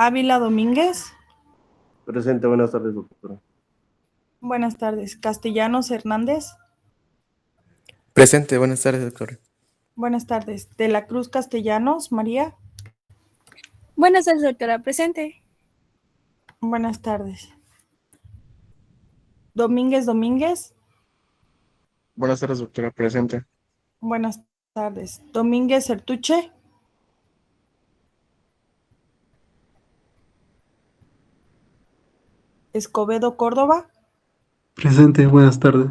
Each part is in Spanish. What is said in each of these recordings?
Ávila Domínguez. Presente, buenas tardes, doctora. Buenas tardes. Castellanos Hernández. Presente, buenas tardes, doctor. Buenas tardes. De la Cruz Castellanos, María. Buenas tardes, doctora. Presente. Buenas tardes. Domínguez Domínguez. Buenas tardes, doctora. Presente. Buenas tardes. Domínguez Sertuche. Escobedo Córdoba. Presente, buenas tardes.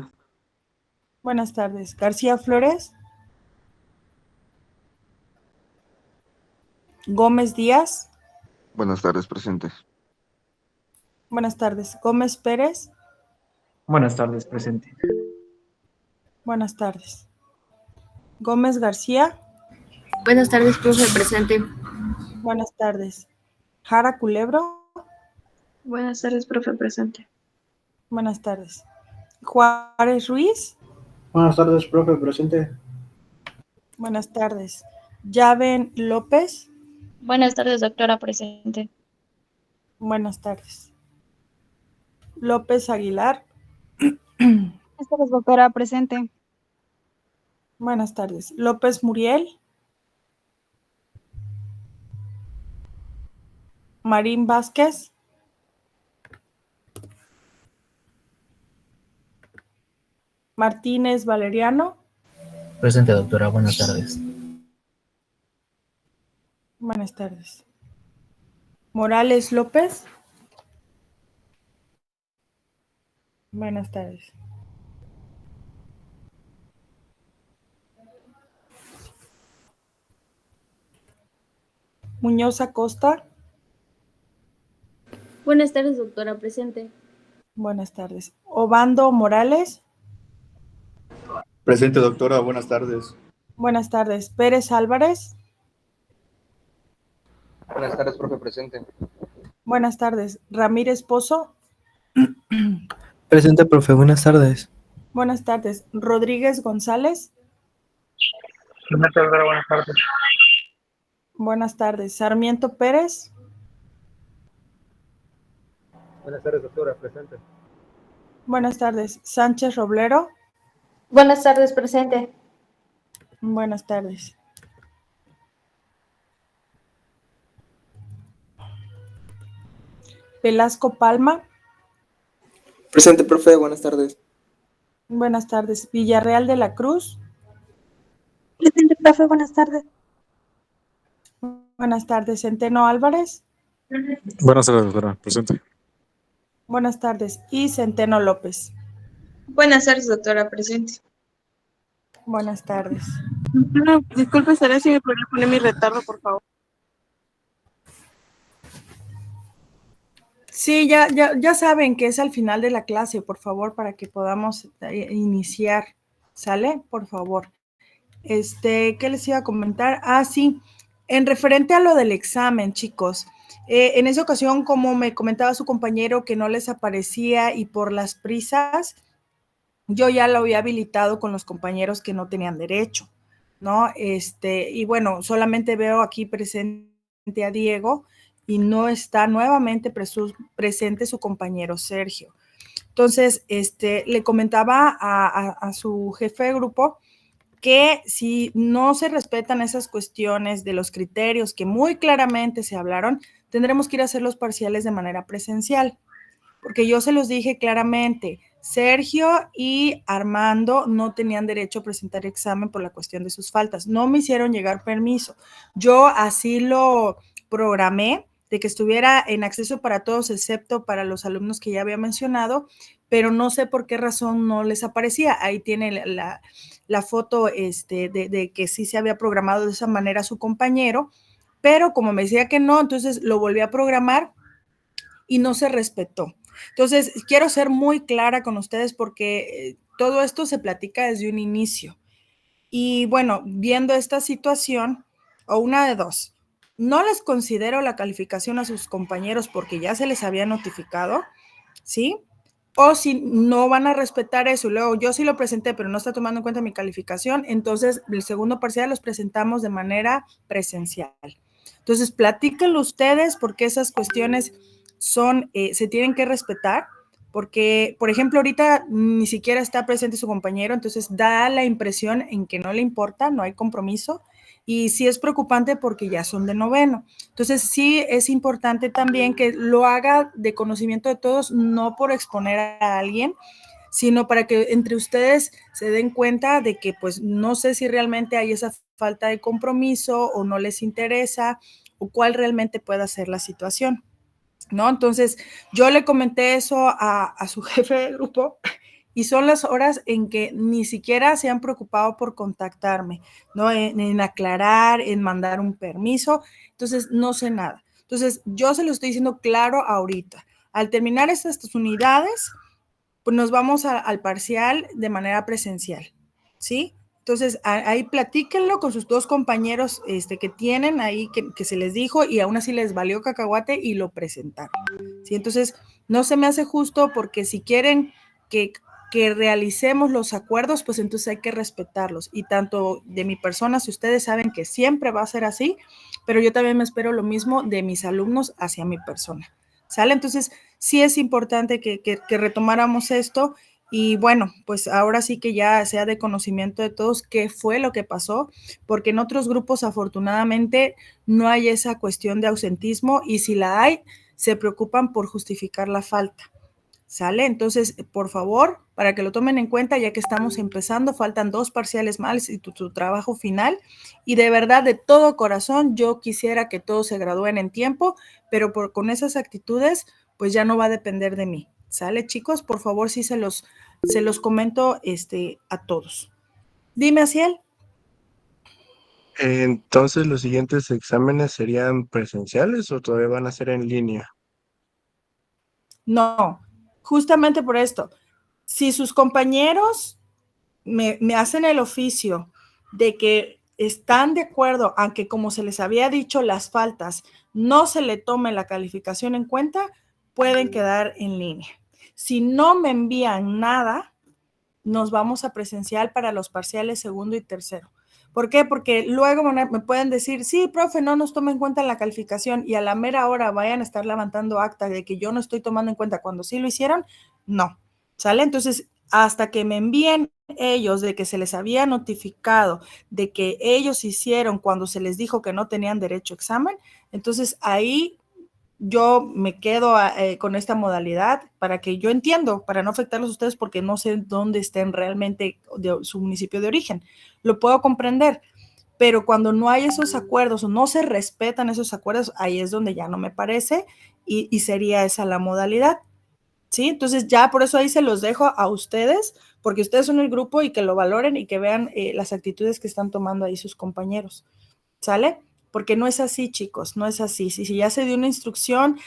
Buenas tardes. García Flores. Gómez Díaz. Buenas tardes, presente. Buenas tardes. Gómez Pérez. Buenas tardes, presente. Buenas tardes. Gómez García. Buenas tardes, profe, presente. Buenas tardes. Jara Culebro. Buenas tardes, profe, presente. Buenas tardes. Juárez Ruiz. Buenas tardes, profe, presente. Buenas tardes. Yaven López. Buenas tardes, doctora, presente. Buenas tardes. López Aguilar. Buenas tardes, doctora. Presente. Buenas tardes. López Muriel. Marín Vázquez. Martínez Valeriano. Presente, doctora. Buenas tardes. Buenas tardes. Morales López. Buenas tardes. Muñoz Acosta. Buenas tardes, doctora. Presente. Buenas tardes. Obando Morales. Presente, doctora. Buenas tardes. Buenas tardes. Pérez Álvarez. Buenas tardes, profe, presente. Buenas tardes. Ramírez Pozo. Presente, profe. Buenas tardes. Buenas tardes. Rodríguez González. Buenas tardes. Buenas tardes. Sarmiento Pérez. Buenas tardes, doctora. Presente. Buenas tardes. Sánchez Roblero. Buenas tardes, presente. Buenas tardes. Velasco Palma. Presente, profe. Buenas tardes. Buenas tardes. Villarreal de la Cruz. Presente, profe. Buenas tardes. Buenas tardes. Centeno Álvarez. Buenas tardes, doctora. Presente. Buenas tardes. Y Centeno López. Buenas tardes, doctora, presente. Buenas tardes. Disculpe, ¿será si me podría poner mi retardo, por favor? Sí, ya saben que es al final de la clase, por favor, para que podamos iniciar. ¿Sale? Por favor. ¿Qué les iba a comentar? Ah, sí, en referente a lo del examen, chicos. En esa ocasión, como me comentaba su compañero que no les aparecía y por las prisas, yo ya lo había habilitado con los compañeros que no tenían derecho, ¿no? Y bueno, solamente veo aquí presente a Diego y no está nuevamente presente su compañero Sergio. Entonces, le comentaba a su jefe de grupo que si no se respetan esas cuestiones de los criterios que muy claramente se hablaron, tendremos que ir a hacer los parciales de manera presencial, porque yo se los dije claramente, Sergio y Armando no tenían derecho a presentar examen por la cuestión de sus faltas, no me hicieron llegar permiso, yo así lo programé, de que estuviera en acceso para todos, excepto para los alumnos que ya había mencionado, pero no sé por qué razón no les aparecía. Ahí tiene la foto de que sí se había programado de esa manera su compañero, pero como me decía que no, entonces lo volví a programar y no se respetó. Entonces, quiero ser muy clara con ustedes porque todo esto se platica desde un inicio. Y bueno, viendo esta situación, o una de dos, no les considero la calificación a sus compañeros porque ya se les había notificado, ¿sí? O si no van a respetar eso, y luego yo sí lo presenté, pero no está tomando en cuenta mi calificación, entonces el segundo parcial los presentamos de manera presencial. Entonces, platíquenlo ustedes porque esas cuestiones se tienen que respetar, porque, por ejemplo, ahorita ni siquiera está presente su compañero, entonces da la impresión en que no le importa, no hay compromiso, y sí es preocupante porque ya son de noveno. Entonces, sí es importante también que lo haga de conocimiento de todos, no por exponer a alguien, sino para que entre ustedes se den cuenta de que pues no sé si realmente hay esa falta de compromiso o no les interesa o cuál realmente pueda ser la situación, ¿no? Entonces yo le comenté eso a su jefe de grupo y son las horas en que ni siquiera se han preocupado por contactarme, ¿no? En aclarar, en mandar un permiso, entonces no sé nada. Entonces yo se lo estoy diciendo claro ahorita. Al terminar estas unidades, pues nos vamos al parcial de manera presencial, ¿sí? Entonces, ahí platíquenlo con sus dos compañeros que tienen ahí, que se les dijo, y aún así les valió cacahuate y lo presentaron, ¿sí? Entonces, no se me hace justo porque si quieren que realicemos los acuerdos, pues entonces hay que respetarlos. Y tanto de mi persona, si ustedes saben que siempre va a ser así, pero yo también me espero lo mismo de mis alumnos hacia mi persona, ¿sale? Entonces, sí es importante que retomáramos esto y bueno, pues ahora sí que ya sea de conocimiento de todos qué fue lo que pasó, porque en otros grupos afortunadamente no hay esa cuestión de ausentismo y si la hay, se preocupan por justificar la falta, ¿sale? Entonces, por favor, para que lo tomen en cuenta, ya que estamos empezando, faltan 2 parciales más y tu trabajo final, y de verdad, de todo corazón, yo quisiera que todos se gradúen en tiempo, pero con esas actitudes, pues ya no va a depender de mí, ¿sale, chicos? Por favor, sí se los comento a todos. Dime, Asiel. Entonces, ¿los siguientes exámenes serían presenciales o todavía van a ser en línea? No, justamente por esto. Si sus compañeros me hacen el oficio de que están de acuerdo, aunque como se les había dicho, las faltas no se le tome la calificación en cuenta, pueden quedar en línea. Si no me envían nada, nos vamos a presencial para los parciales segundo y tercero. ¿Por qué? Porque luego me pueden decir, sí, profe, no nos toma en cuenta la calificación y a la mera hora vayan a estar levantando acta de que yo no estoy tomando en cuenta cuando sí lo hicieron. No, ¿sale? Entonces, hasta que me envíen ellos de que se les había notificado de que ellos hicieron cuando se les dijo que no tenían derecho a examen, entonces ahí yo me quedo con esta modalidad para que yo entiendo, para no afectarlos a ustedes porque no sé dónde estén realmente de su municipio de origen. Lo puedo comprender, pero cuando no hay esos acuerdos o no se respetan esos acuerdos, ahí es donde ya no me parece y sería esa la modalidad, ¿sí? Entonces ya por eso ahí se los dejo a ustedes, porque ustedes son el grupo y que lo valoren y que vean las actitudes que están tomando ahí sus compañeros, ¿sale? Porque no es así, chicos, no es así. Si ya se dio una instrucción,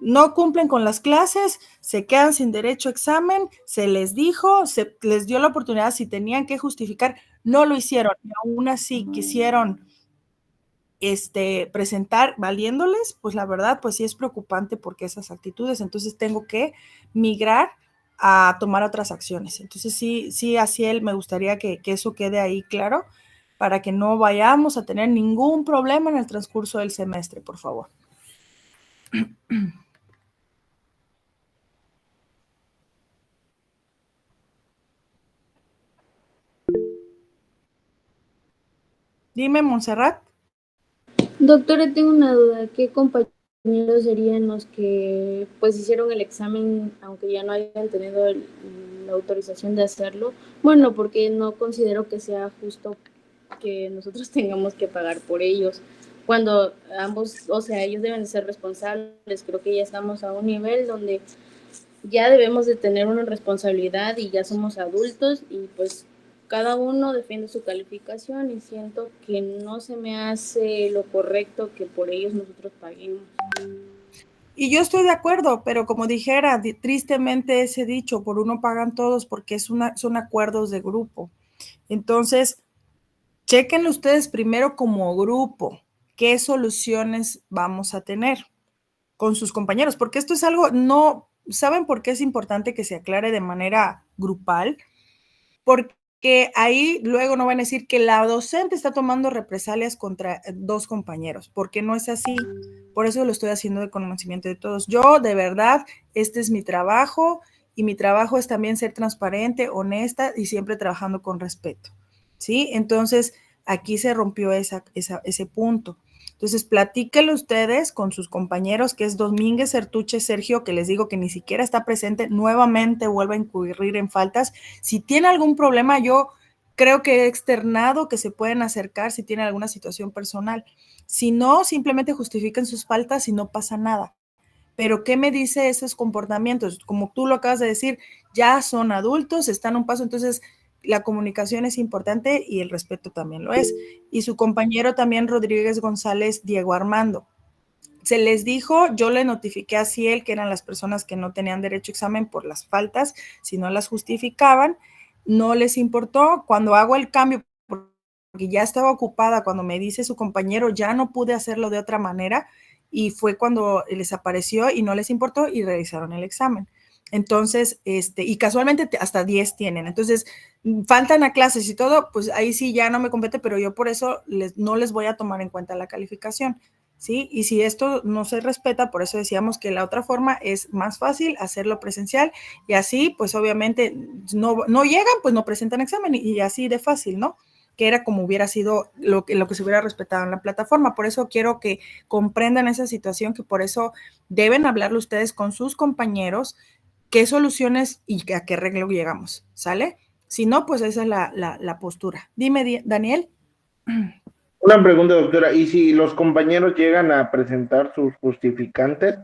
no cumplen con las clases, se quedan sin derecho a examen, se les dijo, se les dio la oportunidad, si tenían que justificar, no lo hicieron, y aún así quisieron presentar valiéndoles, pues la verdad, pues sí es preocupante porque esas actitudes, entonces tengo que migrar a tomar otras acciones. Entonces sí, Asiel, me gustaría que eso quede ahí claro, para que no vayamos a tener ningún problema en el transcurso del semestre, por favor. Dime, Montserrat. Doctora, tengo una duda. ¿Qué compañeros serían los que pues hicieron el examen aunque ya no hayan tenido la autorización de hacerlo? Bueno, porque no considero que sea justo que nosotros tengamos que pagar por ellos, cuando ambos, o sea, ellos deben de ser responsables. Creo que ya estamos a un nivel donde ya debemos de tener una responsabilidad y ya somos adultos y pues cada uno defiende su calificación y siento que no se me hace lo correcto que por ellos nosotros paguemos. Y yo estoy de acuerdo, pero como dijera, tristemente ese dicho, por uno pagan todos, porque son acuerdos de grupo. Entonces, chequen ustedes primero como grupo qué soluciones vamos a tener con sus compañeros, porque esto es algo, no, ¿saben por qué es importante que se aclare de manera grupal? Porque que ahí luego no van a decir que la docente está tomando represalias contra 2 compañeros, porque no es así. Por eso lo estoy haciendo de conocimiento de todos. Yo, de verdad, este es mi trabajo y mi trabajo es también ser transparente, honesta y siempre trabajando con respeto, ¿sí? Entonces, aquí se rompió ese punto. Entonces, platíquenlo ustedes con sus compañeros, que es Domínguez, Sertuche, Sergio, que les digo que ni siquiera está presente, nuevamente vuelve a incurrir en faltas. Si tiene algún problema, yo creo que he externado que se pueden acercar si tienen alguna situación personal. Si no, simplemente justifiquen sus faltas y no pasa nada. Pero, ¿qué me dice esos comportamientos? Como tú lo acabas de decir, ya son adultos, están a un paso, entonces la comunicación es importante y el respeto también lo es. Y su compañero también, Rodríguez González, Diego Armando. Se les dijo, yo le notifiqué a Ciel que eran las personas que no tenían derecho a examen por las faltas, si no las justificaban, no les importó. Cuando hago el cambio, porque ya estaba ocupada, cuando me dice su compañero, ya no pude hacerlo de otra manera, y fue cuando les apareció y no les importó y realizaron el examen. Entonces, y casualmente hasta 10 tienen. Entonces, faltan a clases y todo, pues ahí sí ya no me compete, pero yo por eso no les voy a tomar en cuenta la calificación, ¿sí? Y si esto no se respeta, por eso decíamos que la otra forma es más fácil hacerlo presencial y así, pues obviamente no llegan, pues no presentan examen y así de fácil, ¿no? Que era como hubiera sido lo que se hubiera respetado en la plataforma. Por eso quiero que comprendan esa situación, que por eso deben hablarlo ustedes con sus compañeros, qué soluciones y a qué arreglo llegamos, ¿sale? Si no, pues esa es la postura. Dime, Daniel. Una pregunta, doctora, ¿y si los compañeros llegan a presentar sus justificantes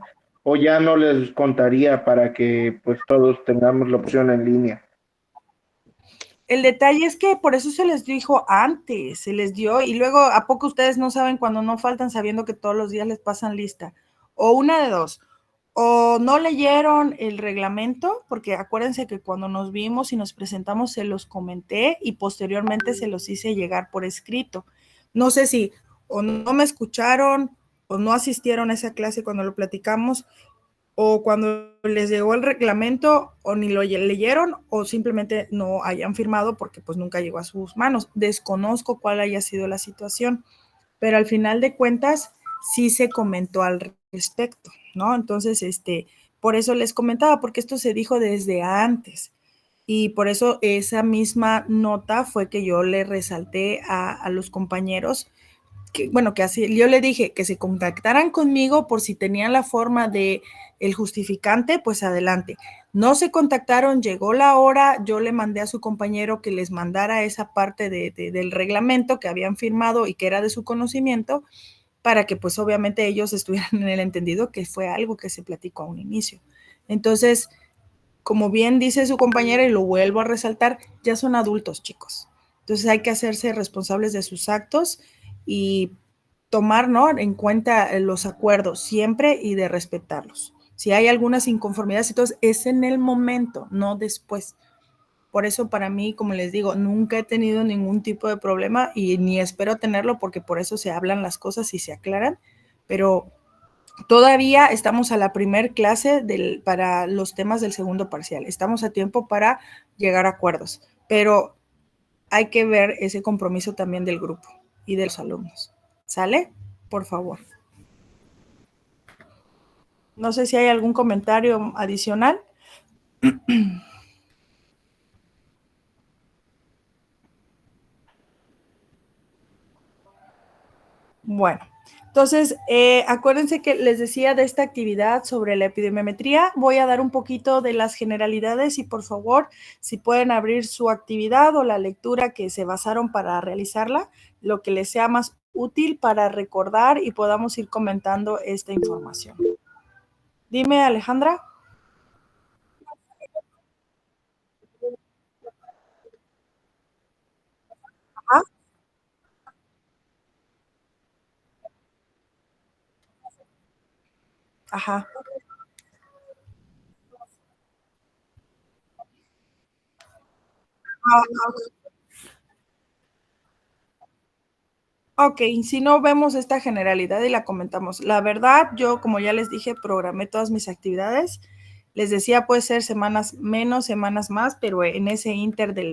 o ya no les contaría para que pues todos tengamos la opción en línea? El detalle es que por eso se les dijo antes, se les dio, y luego, ¿a poco ustedes no saben cuando no faltan sabiendo que todos los días les pasan lista? O una de dos, o no leyeron el reglamento, porque acuérdense que cuando nos vimos y nos presentamos se los comenté y posteriormente se los hice llegar por escrito. No sé si o no me escucharon o no asistieron a esa clase cuando lo platicamos, o cuando les llegó el reglamento o ni lo leyeron o simplemente no hayan firmado porque pues nunca llegó a sus manos. Desconozco cuál haya sido la situación, pero al final de cuentas sí se comentó al respecto, ¿no? Entonces, por eso les comentaba, porque esto se dijo desde antes y por eso esa misma nota fue que yo le resalté a los compañeros que, bueno, que así, yo le dije que se contactaran conmigo por si tenían la forma de el justificante, pues adelante. No se contactaron, llegó la hora, yo le mandé a su compañero que les mandara esa parte del reglamento que habían firmado y que era de su conocimiento, para que pues obviamente ellos estuvieran en el entendido que fue algo que se platicó a un inicio. Entonces, como bien dice su compañera, y lo vuelvo a resaltar, ya son adultos, chicos. Entonces hay que hacerse responsables de sus actos y tomar, ¿no?, en cuenta los acuerdos siempre y de respetarlos. Si hay algunas inconformidades y todo, es en el momento, no después. Por eso para mí, como les digo, nunca he tenido ningún tipo de problema y ni espero tenerlo, porque por eso se hablan las cosas y se aclaran, pero todavía estamos a la primer clase para los temas del segundo parcial. Estamos a tiempo para llegar a acuerdos, pero hay que ver ese compromiso también del grupo y de los alumnos. ¿Sale? Por favor. No sé si hay algún comentario adicional. Bueno, entonces, acuérdense que les decía de esta actividad sobre la epidemiometría. Voy a dar un poquito de las generalidades y por favor, si pueden abrir su actividad o la lectura que se basaron para realizarla, lo que les sea más útil para recordar y podamos ir comentando esta información. Dime, Alejandra. Ajá. Ajá. Ok, si no vemos esta generalidad y la comentamos. La verdad, yo, como ya les dije, programé todas mis actividades. Les decía, puede ser semanas menos, semanas más, pero en ese inter de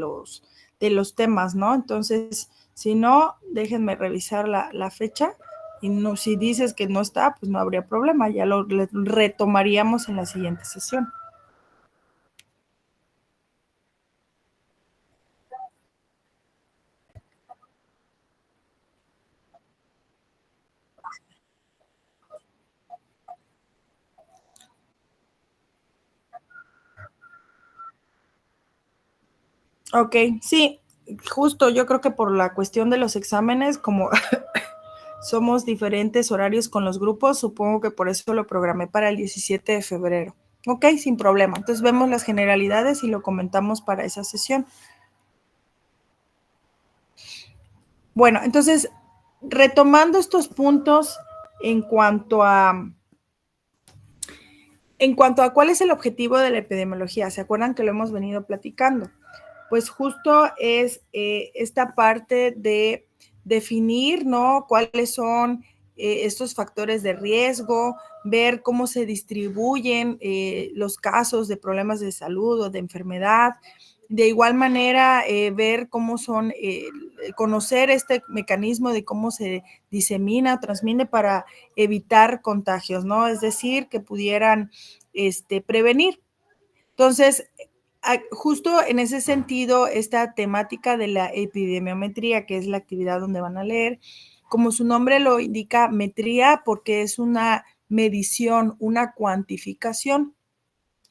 los temas, ¿no? Entonces, si no, déjenme revisar la fecha. Y no, si dices que no está, pues no habría problema, ya lo retomaríamos en la siguiente sesión. Ok, sí, justo yo creo que por la cuestión de los exámenes, como somos diferentes horarios con los grupos, supongo que por eso lo programé para el 17 de febrero. Ok, sin problema. Entonces vemos las generalidades y lo comentamos para esa sesión. Bueno, entonces, retomando estos puntos en cuanto a cuál es el objetivo de la epidemiología, ¿se acuerdan que lo hemos venido platicando? Pues justo es esta parte de definir, ¿no? Cuáles son estos factores de riesgo, ver cómo se distribuyen los casos de problemas de salud o de enfermedad. De igual manera, ver cómo son, conocer este mecanismo de cómo se disemina, transmite para evitar contagios, ¿no? Es decir, que pudieran prevenir. Entonces, justo en ese sentido, esta temática de la epidemiometría, que es la actividad donde van a leer, como su nombre lo indica, metría, porque es una medición, una cuantificación.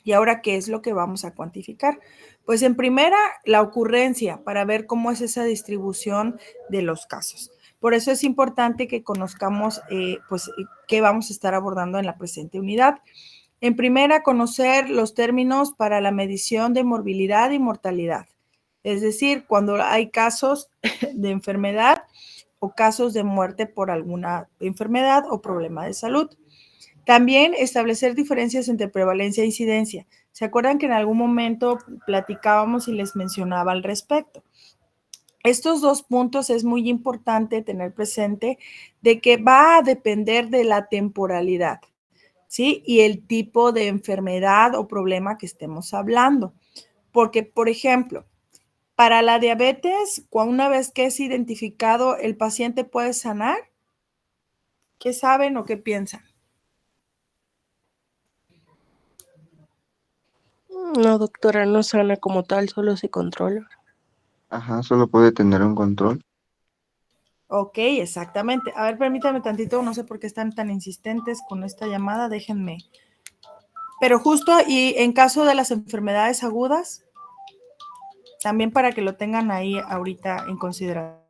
¿Y ahora qué es lo que vamos a cuantificar? Pues en primera, la ocurrencia, para ver cómo es esa distribución de los casos. Por eso es importante que conozcamos, pues, qué vamos a estar abordando en la presente unidad. En primera, conocer los términos para la medición de morbilidad y mortalidad. Es decir, cuando hay casos de enfermedad o casos de muerte por alguna enfermedad o problema de salud. También establecer diferencias entre prevalencia e incidencia. ¿Se acuerdan que en algún momento platicábamos y les mencionaba al respecto? Estos dos puntos es muy importante tener presente de que va a depender de la temporalidad, ¿sí? Y el tipo de enfermedad o problema que estemos hablando. Porque, por ejemplo, para la diabetes, una vez que es identificado, ¿el paciente puede sanar? ¿Qué saben o qué piensan? No, doctora, no sana como tal, solo se controla. Ajá, solo puede tener un control. Ok, exactamente. A ver, permítame tantito, no sé por qué están tan insistentes con esta llamada, déjenme. Pero justo, y en caso de las enfermedades agudas, también para que lo tengan ahí ahorita en consideración.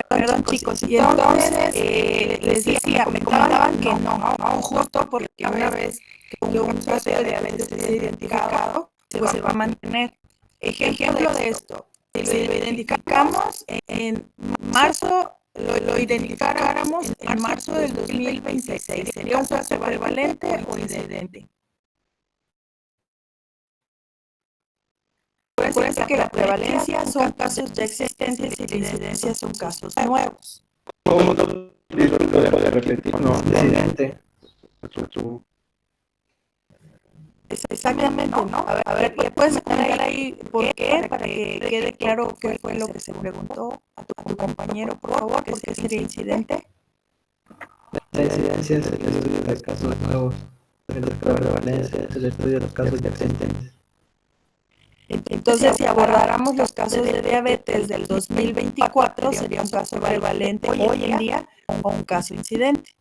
Perdón, chicos, y entonces les decía, me comentaban que no, justo porque una vez que un caso de diabetes es identificado, pues se va a mantener. Ejemplo de esto, si lo identificamos en marzo, lo identificáramos en marzo del 2026, ¿sería un caso prevalente o incidente? Acuérdense que la prevalencia son casos ya existentes y la incidencia son casos nuevos. ¿Cómo lo puede repetir? No, Presidente. Exactamente, ¿no? A ver, ¿le puedes poner ahí por qué? Para que quede claro qué fue lo que se preguntó a tu compañero, por favor, que sería incidente. La incidencia es el estudio de casos nuevos. La prevalencia es el estudio de los casos ya existentes. Entonces, si abordáramos los casos de diabetes del 2024, sería un caso prevalente hoy en día o un caso incidente.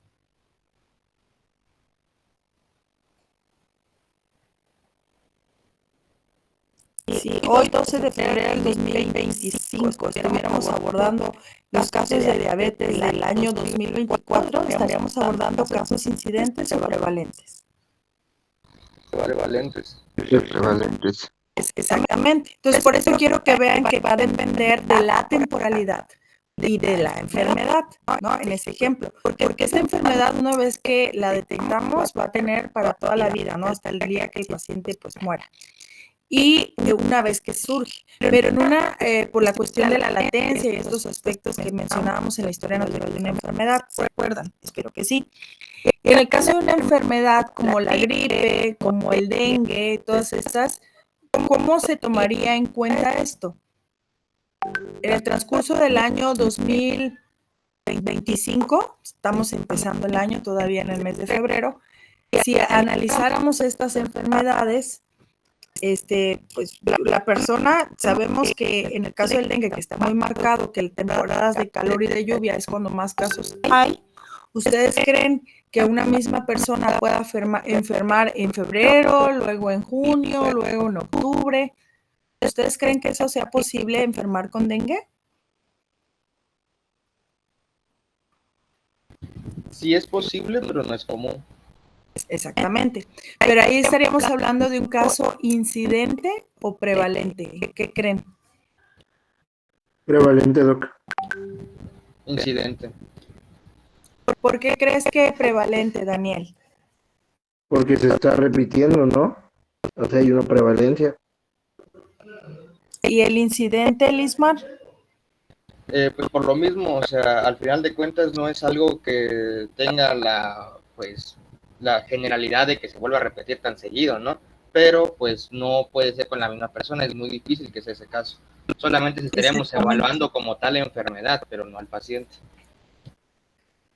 Si hoy, 12 de febrero del 2025, estuviéramos abordando los casos de diabetes del año 2024, estaríamos abordando casos incidentes o prevalentes. Prevalentes. Prevalentes. Exactamente. Entonces, por eso quiero que vean que va a depender de la temporalidad y de la enfermedad, ¿no? En ese ejemplo. Porque esta enfermedad, una vez que la detectamos, va a tener para toda la vida, ¿no? Hasta el día que el paciente, pues, muera. Y una vez que surge, pero en por la cuestión de la latencia y estos aspectos que mencionábamos en la historia natural de una enfermedad, ¿se acuerdan? Espero que sí. En el caso de una enfermedad como la gripe, como el dengue, todas estas, ¿cómo se tomaría en cuenta esto? En el transcurso del año 2025, estamos empezando el año todavía en el mes de febrero, si analizáramos estas enfermedades, pues la persona, sabemos que en el caso del dengue, que está muy marcado, que en temporadas de calor y de lluvia es cuando más casos hay, ¿ustedes creen que una misma persona pueda enfermar en febrero, luego en junio, luego en octubre? ¿Ustedes creen que eso sea posible, enfermar con dengue? Sí es posible, pero no es común. Exactamente. Pero ahí estaríamos hablando de un caso incidente o prevalente. ¿Qué creen? Prevalente, Doc. Incidente. ¿Por qué crees que prevalente, Daniel? Porque se está repitiendo, ¿no? O sea, hay una prevalencia. ¿Y el incidente, Lismar? Pues por lo mismo, o sea, al final de cuentas no es algo que tenga la generalidad de que se vuelva a repetir tan seguido, ¿no? Pero pues no puede ser con la misma persona, es muy difícil que sea ese caso. Solamente estaríamos evaluando como tal la enfermedad, pero no al paciente.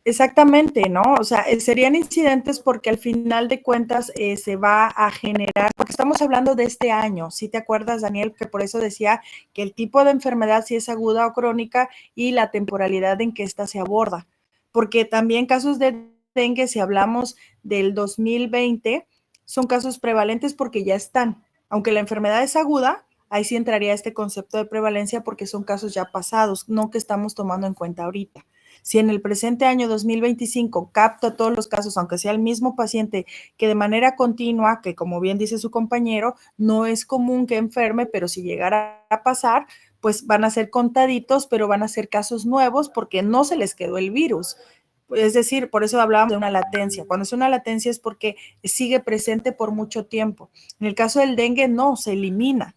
Exactamente, ¿no? O sea, serían incidentes porque al final de cuentas se va a generar, porque estamos hablando de este año, ¿sí te acuerdas, Daniel? Que por eso decía que el tipo de enfermedad si es aguda o crónica y la temporalidad en que ésta se aborda. Porque también casos de dengue, si hablamos del 2020, son casos prevalentes porque ya están. Aunque la enfermedad es aguda, ahí sí entraría este concepto de prevalencia porque son casos ya pasados, no que estamos tomando en cuenta ahorita. Si en el presente año 2025 capto todos los casos, aunque sea el mismo paciente, que de manera continua, que como bien dice su compañero, no es común que enferme, pero si llegara a pasar, pues van a ser contaditos, pero van a ser casos nuevos porque no se les quedó el virus. Es decir, por eso hablábamos de una latencia. Cuando es una latencia es porque sigue presente por mucho tiempo. En el caso del dengue, no, se elimina,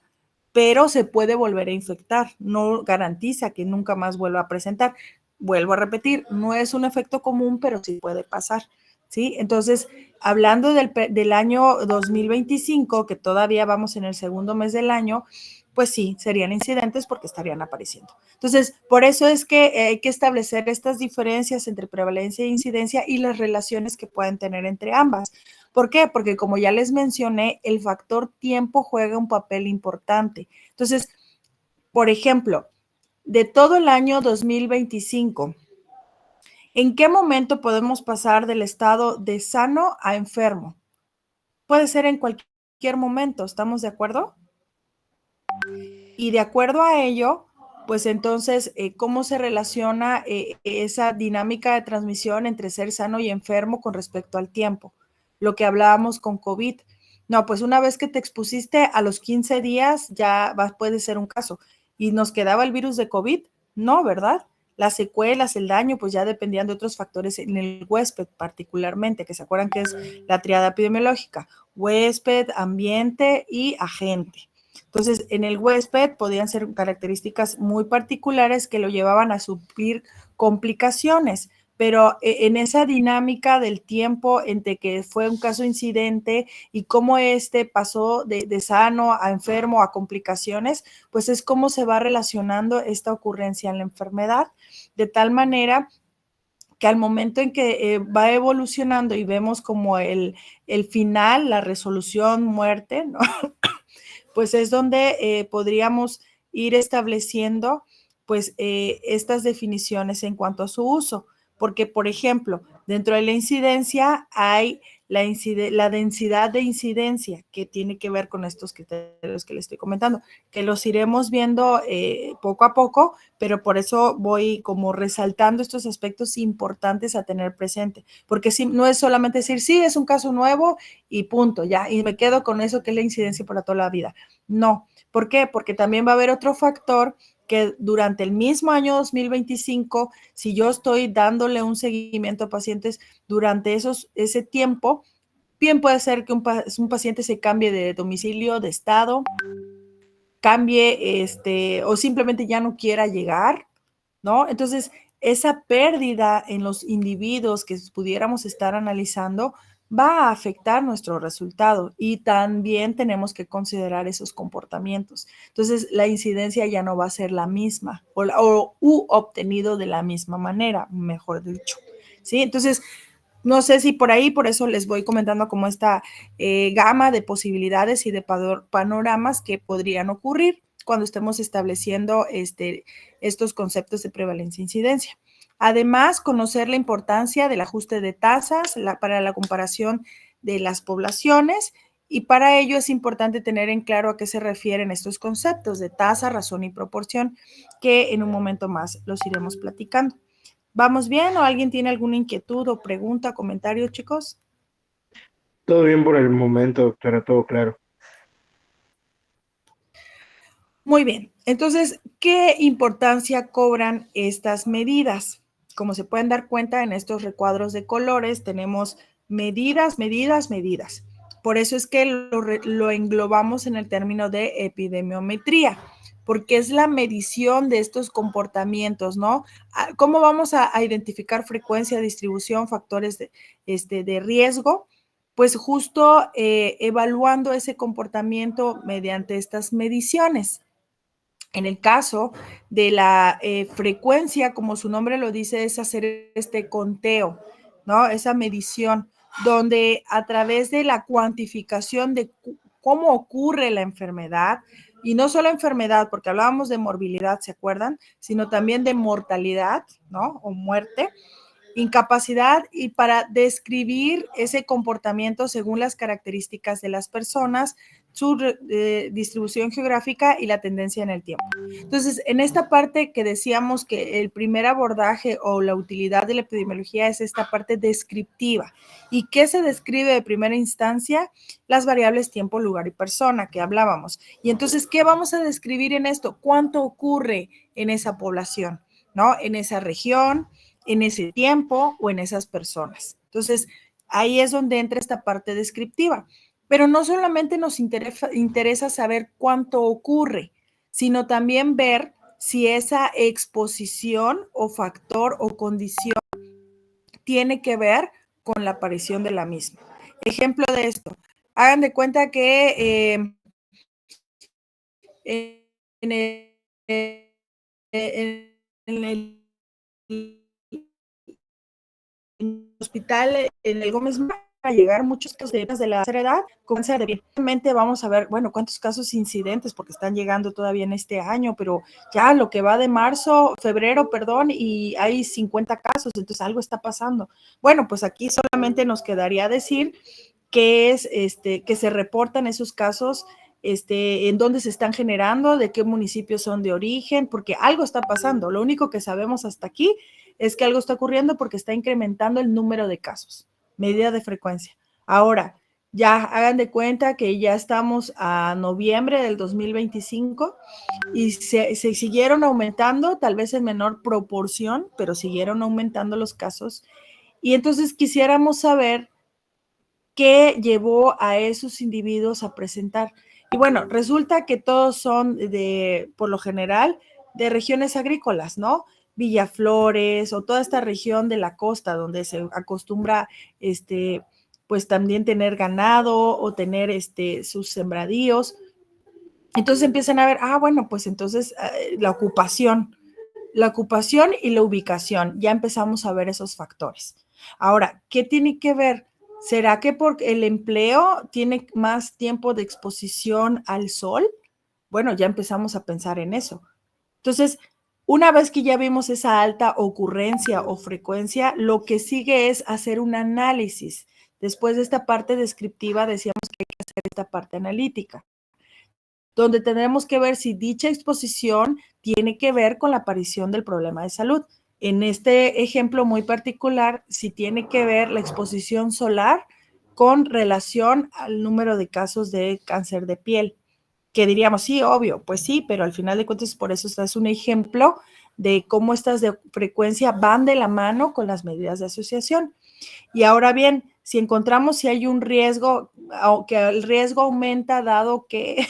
pero se puede volver a infectar. No garantiza que nunca más vuelva a presentar. Vuelvo a repetir, no es un efecto común, pero sí puede pasar, ¿sí? Entonces, hablando del año 2025, que todavía vamos en el segundo mes del año, pues sí, serían incidentes porque estarían apareciendo. Entonces, por eso es que hay que establecer estas diferencias entre prevalencia e incidencia y las relaciones que pueden tener entre ambas. ¿Por qué? Porque como ya les mencioné, el factor tiempo juega un papel importante. Entonces, por ejemplo, de todo el año 2025, ¿en qué momento podemos pasar del estado de sano a enfermo? Puede ser en cualquier momento, ¿estamos de acuerdo? Y de acuerdo a ello, pues entonces, ¿cómo se relaciona esa dinámica de transmisión entre ser sano y enfermo con respecto al tiempo? Lo que hablábamos con COVID. No, pues una vez que te expusiste a los 15 días ya puede ser un caso. ¿Y nos quedaba el virus de COVID? No, ¿verdad? Las secuelas, el daño, pues ya dependían de otros factores en el huésped particularmente, que se acuerdan que es la triada epidemiológica: huésped, ambiente y agente. Entonces, en el huésped podían ser características muy particulares que lo llevaban a sufrir complicaciones, pero en esa dinámica del tiempo entre que fue un caso incidente y cómo pasó de sano a enfermo a complicaciones, pues es cómo se va relacionando esta ocurrencia en la enfermedad, de tal manera que al momento en que va evolucionando y vemos como el final, la resolución, muerte, ¿no? Pues es donde podríamos ir estableciendo pues estas definiciones en cuanto a su uso, porque por ejemplo, dentro de la incidencia hay la densidad de incidencia que tiene que ver con estos criterios que les estoy comentando, que los iremos viendo poco a poco, pero por eso voy como resaltando estos aspectos importantes a tener presente, porque si, no es solamente decir, sí, es un caso nuevo y punto, ya, y me quedo con eso que es la incidencia para toda la vida. No, ¿por qué? Porque también va a haber otro factor que durante el mismo año 2025, si yo estoy dándole un seguimiento a pacientes durante ese tiempo, bien puede ser que un paciente se cambie de domicilio, de estado, cambie o simplemente ya no quiera llegar, ¿no? Entonces, esa pérdida en los individuos que pudiéramos estar analizando va a afectar nuestro resultado y también tenemos que considerar esos comportamientos. Entonces, la incidencia ya no va a ser la misma o obtenido de la misma manera, mejor dicho, ¿sí? Entonces, no sé si por ahí, por eso les voy comentando como esta gama de posibilidades y de panoramas que podrían ocurrir cuando estemos estableciendo estos conceptos de prevalencia e incidencia. Además, conocer la importancia del ajuste de tasas para la comparación de las poblaciones, y para ello es importante tener en claro a qué se refieren estos conceptos de tasa, razón y proporción, que en un momento más los iremos platicando. ¿Vamos bien o alguien tiene alguna inquietud o pregunta, comentario, chicos? Todo bien por el momento, doctora, todo claro. Muy bien, entonces, ¿qué importancia cobran estas medidas? Como se pueden dar cuenta en estos recuadros de colores, tenemos medidas, medidas, medidas. Por eso es que lo englobamos en el término de epidemiometría, porque es la medición de estos comportamientos, ¿no? ¿Cómo vamos a identificar frecuencia, distribución, factores de riesgo? Pues justo evaluando ese comportamiento mediante estas mediciones. En el caso de la frecuencia, como su nombre lo dice, es hacer este conteo, ¿no? Esa medición, donde a través de la cuantificación de cómo ocurre la enfermedad, y no solo enfermedad, porque hablábamos de morbilidad, ¿se acuerdan? Sino también de mortalidad, ¿no? O muerte, incapacidad, y para describir ese comportamiento según las características de las personas, su distribución geográfica y la tendencia en el tiempo. Entonces, en esta parte que decíamos que el primer abordaje o la utilidad de la epidemiología es esta parte descriptiva. ¿Y qué se describe de primera instancia? Las variables tiempo, lugar y persona que hablábamos. Y entonces, ¿qué vamos a describir en esto? ¿Cuánto ocurre en esa población, ¿no? En esa región, en ese tiempo o en esas personas. Entonces, ahí es donde entra esta parte descriptiva. Pero no solamente nos interesa saber cuánto ocurre, sino también ver si esa exposición o factor o condición tiene que ver con la aparición de la misma. Ejemplo de esto, hagan de cuenta que en el hospital, en el Gómez, a llegar muchos casos de la tercera edad con cáncer de piel. Realmente vamos a ver, bueno, cuántos casos incidentes, porque están llegando todavía en este año, pero ya lo que va de febrero, y hay 50 casos, entonces algo está pasando. Bueno, pues aquí solamente nos quedaría decir que es que se reportan esos casos en dónde se están generando, de qué municipios son de origen, porque algo está pasando. Lo único que sabemos hasta aquí es que algo está ocurriendo porque está incrementando el número de casos, medida de frecuencia. Ahora, ya hagan de cuenta que ya estamos a noviembre del 2025 y se siguieron aumentando, tal vez en menor proporción, pero siguieron aumentando los casos. Y entonces quisiéramos saber qué llevó a esos individuos a presentar. Y bueno, resulta que todos son por lo general, de regiones agrícolas, ¿no? Villaflores o toda esta región de la costa donde se acostumbra, pues también tener ganado o tener sus sembradíos. Entonces empiezan a ver, bueno, pues entonces la ocupación y la ubicación, ya empezamos a ver esos factores. Ahora, ¿qué tiene que ver? ¿Será que porque el empleo tiene más tiempo de exposición al sol? Bueno, ya empezamos a pensar en eso. Entonces, una vez que ya vimos esa alta ocurrencia o frecuencia, lo que sigue es hacer un análisis. Después de esta parte descriptiva, decíamos que hay que hacer esta parte analítica, donde tendremos que ver si dicha exposición tiene que ver con la aparición del problema de salud. En este ejemplo muy particular, si tiene que ver la exposición solar con relación al número de casos de cáncer de piel, que diríamos, sí, obvio, pues sí, pero al final de cuentas por eso es un ejemplo de cómo estas de frecuencia van de la mano con las medidas de asociación. Y ahora bien, si encontramos si hay un riesgo, que el riesgo aumenta dado que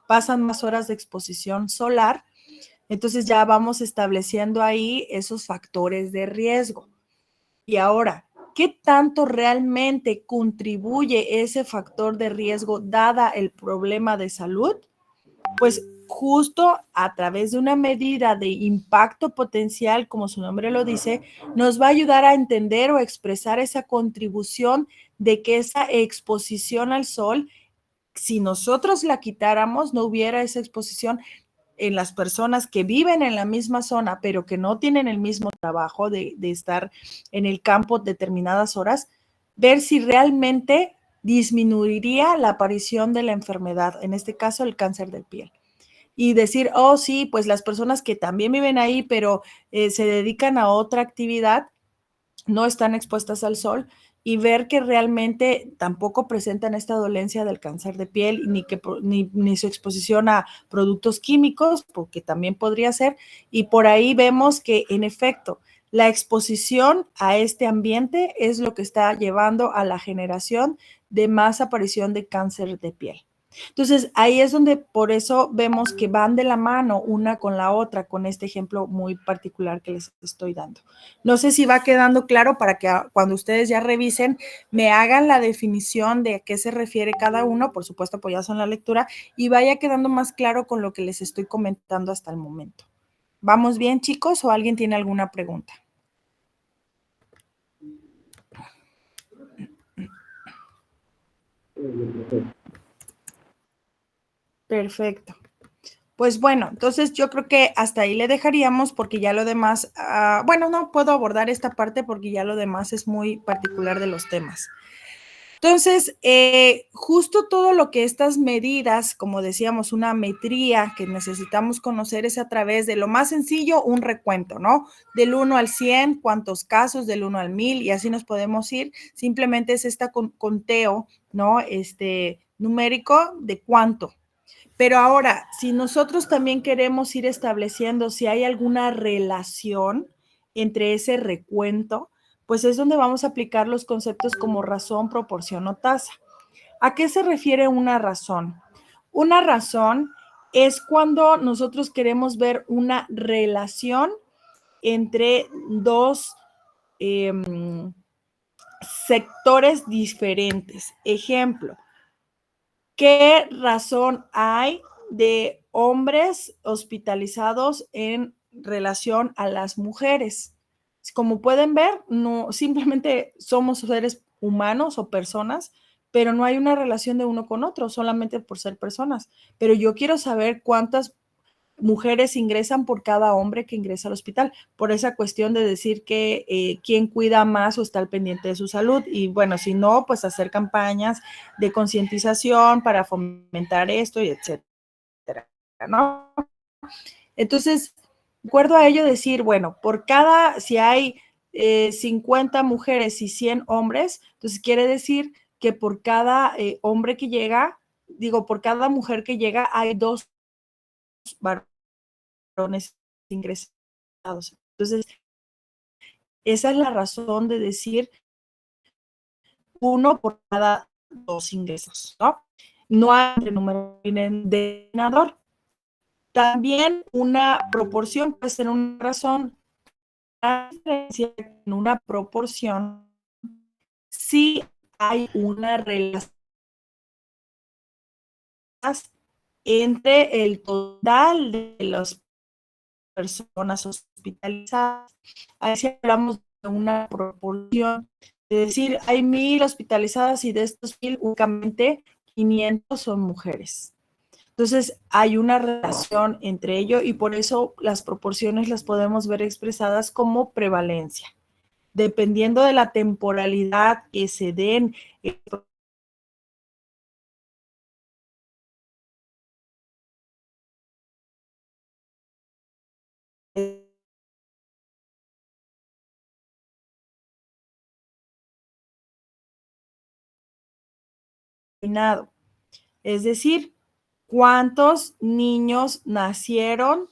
pasan más horas de exposición solar, entonces ya vamos estableciendo ahí esos factores de riesgo. Y ahora, ¿qué tanto realmente contribuye ese factor de riesgo dada el problema de salud? Pues justo a través de una medida de impacto potencial, como su nombre lo dice, nos va a ayudar a entender o expresar esa contribución de que esa exposición al sol, si nosotros la quitáramos, no hubiera esa exposición en las personas que viven en la misma zona, pero que no tienen el mismo trabajo de estar en el campo determinadas horas, ver si realmente disminuiría la aparición de la enfermedad, en este caso el cáncer de piel. Y decir, sí, pues las personas que también viven ahí, pero se dedican a otra actividad, no están expuestas al sol, y ver que realmente tampoco presentan esta dolencia del cáncer de piel, ni su exposición a productos químicos, porque también podría ser, y por ahí vemos que en efecto la exposición a este ambiente es lo que está llevando a la generación de más aparición de cáncer de piel. Entonces, ahí es donde por eso vemos que van de la mano una con la otra, con este ejemplo muy particular que les estoy dando. No sé si va quedando claro para que cuando ustedes ya revisen, me hagan la definición de a qué se refiere cada uno, por supuesto apoyados en la lectura, y vaya quedando más claro con lo que les estoy comentando hasta el momento. ¿Vamos bien, chicos, o alguien tiene alguna pregunta? Perfecto. Pues bueno, entonces yo creo que hasta ahí le dejaríamos porque ya lo demás, bueno, no puedo abordar esta parte porque ya lo demás es muy particular de los temas. Entonces, justo todo lo que estas medidas, como decíamos, una metría que necesitamos conocer es a través de lo más sencillo, un recuento, ¿no? Del 1 al 100, cuántos casos, del 1 al 1000 y así nos podemos ir. Simplemente es este conteo, ¿no? Numérico de cuánto. Pero ahora, si nosotros también queremos ir estableciendo si hay alguna relación entre ese recuento, pues es donde vamos a aplicar los conceptos como razón, proporción o tasa. ¿A qué se refiere una razón? Una razón es cuando nosotros queremos ver una relación entre dos sectores diferentes. Ejemplo, ¿qué razón hay de hombres hospitalizados en relación a las mujeres? Como pueden ver, no, simplemente somos seres humanos o personas, pero no hay una relación de uno con otro, solamente por ser personas. Pero yo quiero saber cuántas mujeres ingresan por cada hombre que ingresa al hospital, por esa cuestión de decir que quién cuida más o está al pendiente de su salud. Y bueno, si no, pues hacer campañas de concientización para fomentar esto y etcétera, ¿no? Entonces, de acuerdo a ello decir, bueno, si hay 50 mujeres y 100 hombres, entonces quiere decir que por cada hombre que llega, por cada mujer que llega, hay 2 varones ingresados. Entonces, esa es la razón de decir 1 por cada 2 ingresos, ¿no? No hay número de denominador. También una proporción puede ser una razón. La diferencia en una proporción si hay una relación entre el total de las personas hospitalizadas. Ahí sí hablamos de una proporción, es decir, hay 1000 hospitalizadas y de estos 1000 únicamente 500 son mujeres. Entonces, hay una relación entre ello y por eso las proporciones las podemos ver expresadas como prevalencia. Dependiendo de la temporalidad que se den, es decir, cuántos niños nacieron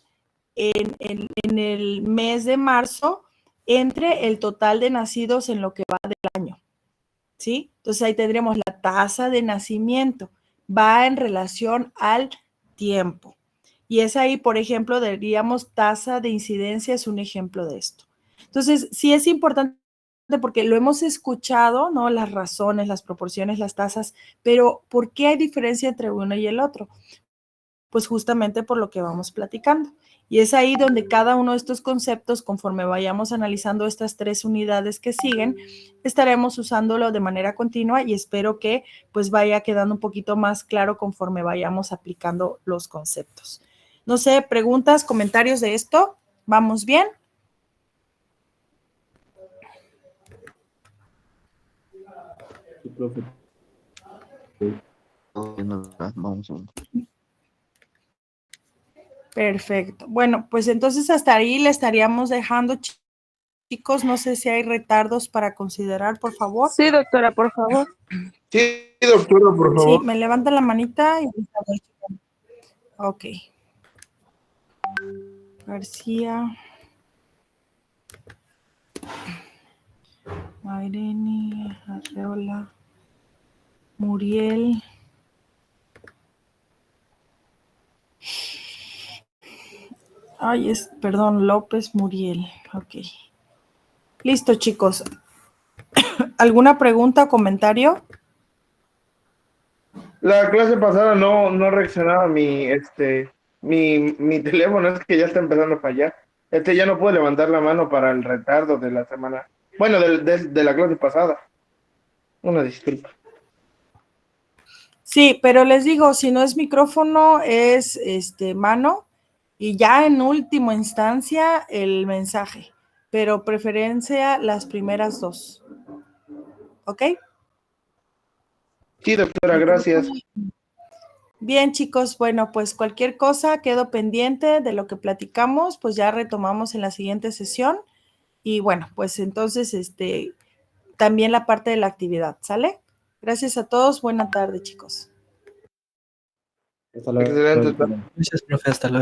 en el mes de marzo entre el total de nacidos en lo que va del año, ¿sí? Entonces ahí tendremos la tasa de nacimiento, va en relación al tiempo. Y es ahí, por ejemplo, diríamos tasa de incidencia es un ejemplo de esto. Entonces, sí es importante porque lo hemos escuchado, ¿no? Las razones, las proporciones, las tasas, pero ¿por qué hay diferencia entre uno y el otro? Pues justamente por lo que vamos platicando. Y es ahí donde cada uno de estos conceptos, conforme vayamos analizando estas 3 unidades que siguen, estaremos usándolo de manera continua y espero que pues vaya quedando un poquito más claro conforme vayamos aplicando los conceptos. No sé, preguntas, comentarios de esto. ¿Vamos bien? Sí, profe. Vamos a ver. Perfecto. Bueno, pues entonces hasta ahí le estaríamos dejando, chicos. No sé si hay retardos para considerar, por favor. Sí, doctora, por favor. Sí, doctora, por favor. Sí, me levantan la manita y... Ok. García. Maireni, Arreola. Muriel. Perdón, López Muriel. Ok. Listo, chicos. ¿Alguna pregunta o comentario? La clase pasada no reaccionaba mi teléfono, es que ya está empezando a fallar. Ya no puedo levantar la mano para el retardo de la semana. Bueno, de la clase pasada. Una disculpa. Sí, pero les digo, si no es micrófono, es mano y ya en última instancia el mensaje, pero preferencia las primeras 2. ¿Ok? Sí, doctora, gracias. Bien, chicos, bueno, pues cualquier cosa quedo pendiente de lo que platicamos, pues ya retomamos en la siguiente sesión y bueno, pues entonces también la parte de la actividad, ¿sale? Gracias a todos, buena tarde, chicos. Hasta luego. Excelente. Gracias, profe. Hasta luego.